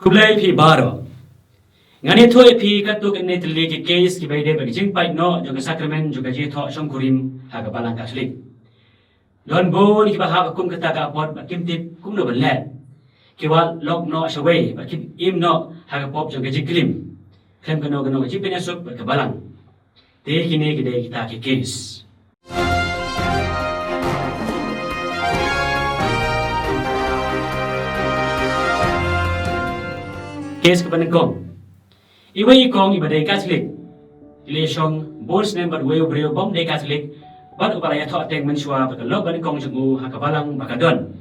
Kublai phi baro. Ngani thoi phi katuk ne tli ki case ki baide bagi jing pai no jo sacrament jo ji tho som kurim ha ga balang kaslik. Don bon ki ba ha kum kata ka pot ba kim tip kum no banle. Ki wa lok no shaway ba kim im no ha ga pop jo ji klim. Klem kano ji penasuk ba ka balang. Te kini ki de kita ki case. Case kepada kong. Iwa ikong iba day Catholic. Ilesong bols number way ubreo bom day Catholic. Ban upara ya thok teng mensua bakalok ban kong jungu hakabalang bakadon.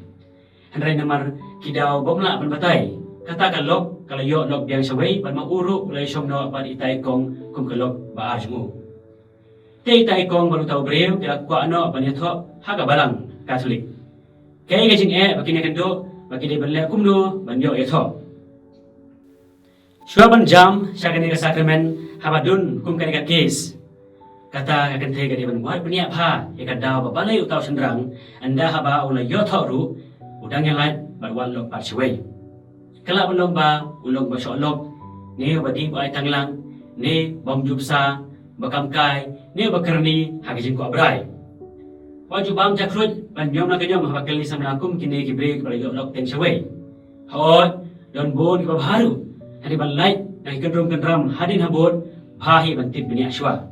Handrai namar kidaw bom la ban batay. Kata kalok kalayo lok biang saway ban mauru ilesong no ban itay kong kum kalok baar jungu. Te itay kong baru tau breo kila kwa ano ban ya thok hakabalang Catholic. Kaya gajing bakini kendo bakini banle kumno ban yo ya thok. Shuaban jam syagani ka sacrament habadun kum kani ka case kata ka kenthe ka diban war punya pha ya ka daw balai utaw sendrang anda haba ula yo thoru udang yang lain barwan lok par chwei kala ulong ba sholok ne badi ba tanglang ne bom jupsa bakam kai ne bakarni hagijin ko abrai waju bam jakrut ban nyom na kanyom habakali samlakum kini ki break bar yo lok ten chwei hot don bon ki baharu hari balai nang kendram hadin habot bahi bantip bini aswa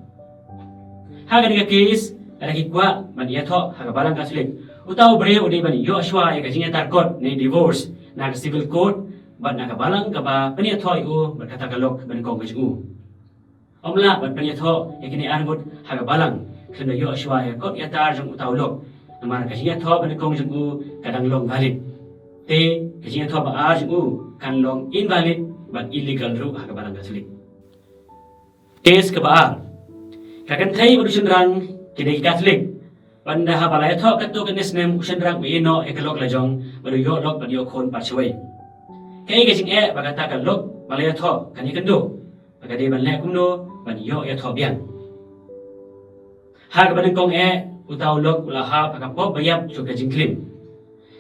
haga diga kis ada kikwa ban yatho haga balang Catholic utaw bre udi ban yo aswa ya kajinya tarkot ne divorce na civil court ban naga balang ka ba pani atho iu berkata kalok ban kong kaju omla ban pani atho yakini anbut haga balang kena yo aswa ya kot ya tar jung utaw lok namar kajinya tho ban kong kaju kadang long valid te kajinya tho ba ar jung kan long invalid but illegal ru ha kabarang Catholic. Case ke baar. Kakan thai urusan rang kidai Catholic. Panda ha balai tho katu kenes nem urusan rang ino ekalok lajong baru yo lok baru yo khon par chwei. Kai gajing bagata ka lok balai tho kani kendo. Bagade ban le kumno ban yo ya tho biang. Ha ka ban kong utaw lok ula ha pakapop bayap jo gajing klim.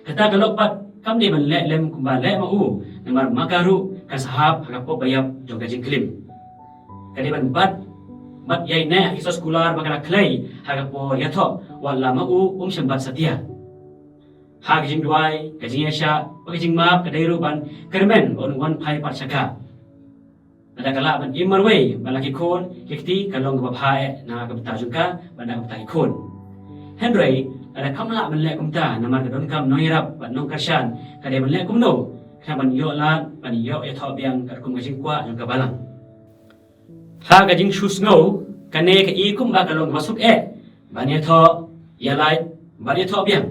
Kata ka lok pat kam de ban le lem kumba le mau namar makaru kasahap hagapo bayap jong gajing klim. Kadiban bat yay ne isos kular bakala clay hagapo yatho wala mau syambat satia. Hagajing duai gajing yasha pagajing map kadairu ban kermen on one pai parsaka. Ada kala ban imarway balaki kon kikti kalong babhae na kabta jungka banda kabta ikon. Henry ada kamla ban le kumta namar kadon kam noirap ban nong karsyan kadiban le kumno kaban yo lan ban yo ya tho biang kar kum gajing kwa jong kabalang ha gajing shus ngo kane ka i kum ba kalong masuk ban ya tho ya lai ban ya tho biang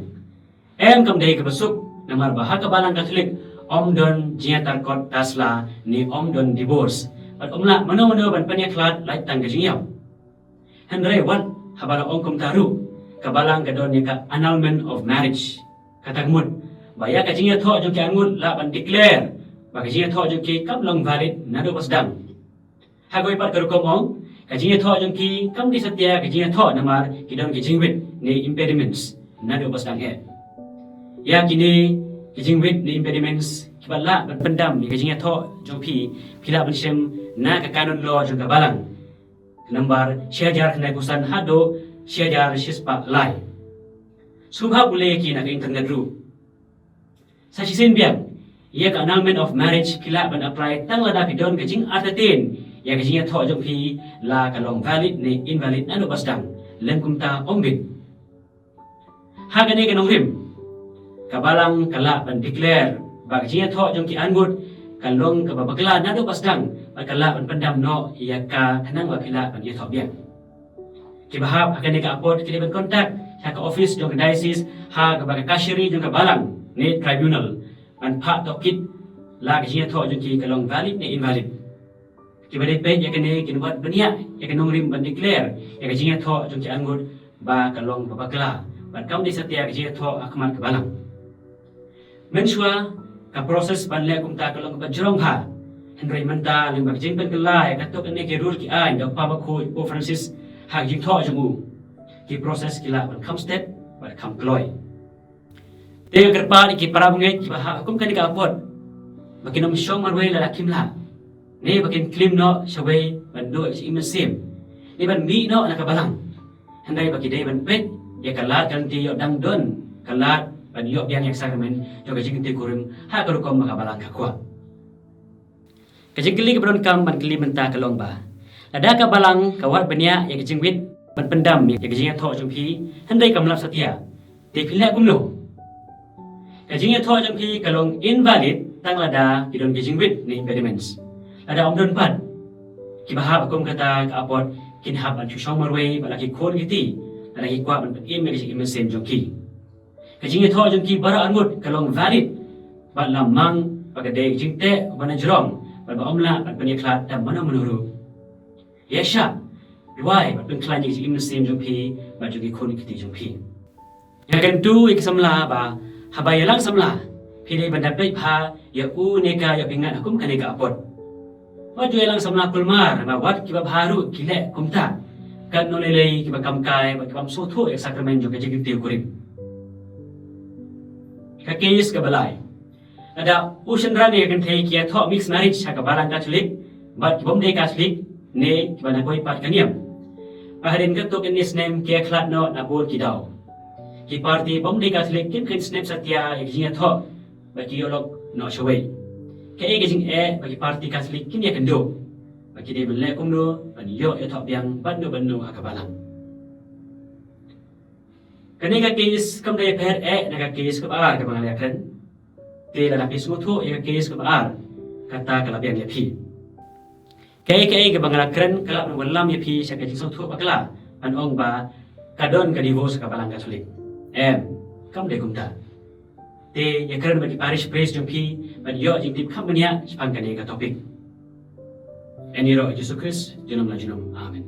kam dei ka masuk namar ba ha kabalang Catholic om don jiatar kot tasla ni om don divorce ban omla mano ban panya klat lai tang gajing yam henry wan habala om kum taru kabalang kadon ya ka annulment of marriage katagmut baya kajinya tho jo ki angun la ban declare ba kajinya tho jo ki kam long valid nado pasdang hagoi pat karu komong kajinya tho jo ki kam di satya kajinya tho namar kidon ki jingwit ni impediments nado pasdang ya kini ki jingwit ni impediments kibala ban pendam ni kajinya tho jo pi pila ban sem na ka kanon lo jo kabalang nambar syajar kena kusan hado syajar sispa lai subha bule ki na internet ru sa sisin biang ia ka annulment of marriage kila ban apply tang lada pidon gajing atatin ya gajing tho jong phi la ka long valid ni invalid anu pasdang lem kumta ombit ha gane ka nongrim kabalang kala ban declare ba gajing tho jong ki angut kalong ka babakla nadu pasdang ba kala ban pendam no ia ka kanang wa kila ban ye tho biang kibahap ha gane ka apot kili ban contact ha ka office jong diocese ha ka ba kashiri jong kabalang ni tribunal ban pha tokit la gajing tho jong ki kalong valid ni invalid kibade pe ya kene kinwat bania ya kanong rim ban declare ya gajing tho jong ki angut ba kalong babakla ban kam di satya gajing tho akman kabalang mensua ka proses ban le kum ta kalong ban jrong ha henry manta lim gajing ban kala ya katok ne ki rule ki ai da pa ba khoi po Francis ha gajing tho jong u ki proses kila ban kam step ban kam kloy Tega kerpa ki para bungai ki baha hukum kan ka apot Bakin om syong marway lalakim la. Ni bakin klim no syaway bandu si imesim. Ni ban mi no nakabalang. Handai bagi day ban pet ya kalat ganti yo dang don kalat ban yo biang yak sakramen yo kajing ti kurim ha karukom makabalang kakwa. Kajing kili kabron kam ban kili menta kalong ba. Lada kabalang kawat bania ya kajing wit ban pendam ya kajing tho jumpi handai kamlap setia. Ti pilek kumlo. Kajing tho jumpi kalong invalid tang lada kidon kajing wit ni impediments. Lada om don pad. Kibahab akum kata kaapot kinhab an syong marway balaki kon giti. Lada ki kwa ban im ya kajing imesim jongki. Kajing tho jongki bara angut kalong valid. Bat lamang pagade kajing te bana jerong. Ban ba omla ban peniklat dan mana menuru. Yesha, why? But when climbing is in the same jumpi, but you get connected jumpi. Yang tu iksamla ba, habayalang samla. Pili bandapai pa, ya neka ya pingat akum kaneka apot. Wat jualang samla kulmar, ba wat kiba baru kile kumta. Kan nolelei kiba kamkai, ba kiba soto ya sakramen juga jadi tiu kurim. Kakis kabalai. Ada usian rani akan thei kia thok mix marriage hakabalang Katolik, but kibom de Katolik. Ne kibana koi pat kaniam paharin katok inis nem kia klat no na bol kidau ki parti bom de Katolik kim kin snap satya ekjinga tho bagi olok no shaway ke ekjing bagi parti Katolik kin ya kendo bagi de bele kumno ban yo ya tho biang banno hakabalang kanega kis kam de per naga kis ko ar ka bangal yakren te la lapis mutho ya kis ko ar kata kalabian ya phi Kaya ke bangala keren kelak walam ya pi syak kajing sotu bakla an ong ba kadon ka divorce ka balang Katolik. Kam de kumta. Te ya keren bagi parish priest jong pi ban yo jing tip kam bania sepang kane ka topik. Eniro Yesus Kristus junum la junum. Amen.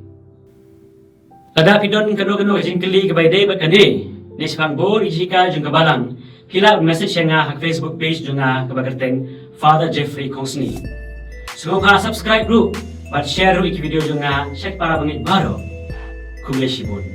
Tada pidon kano jing keli ka bay day ba kane ne sepang bor ijika jong ka balang. Pila message nga hak Facebook page jong nga kabagerteng Father Jeffrey Kongsni. Semoga subscribe dulu, buat share dulu video juga, share para pengikut baru. Kumle Shibun.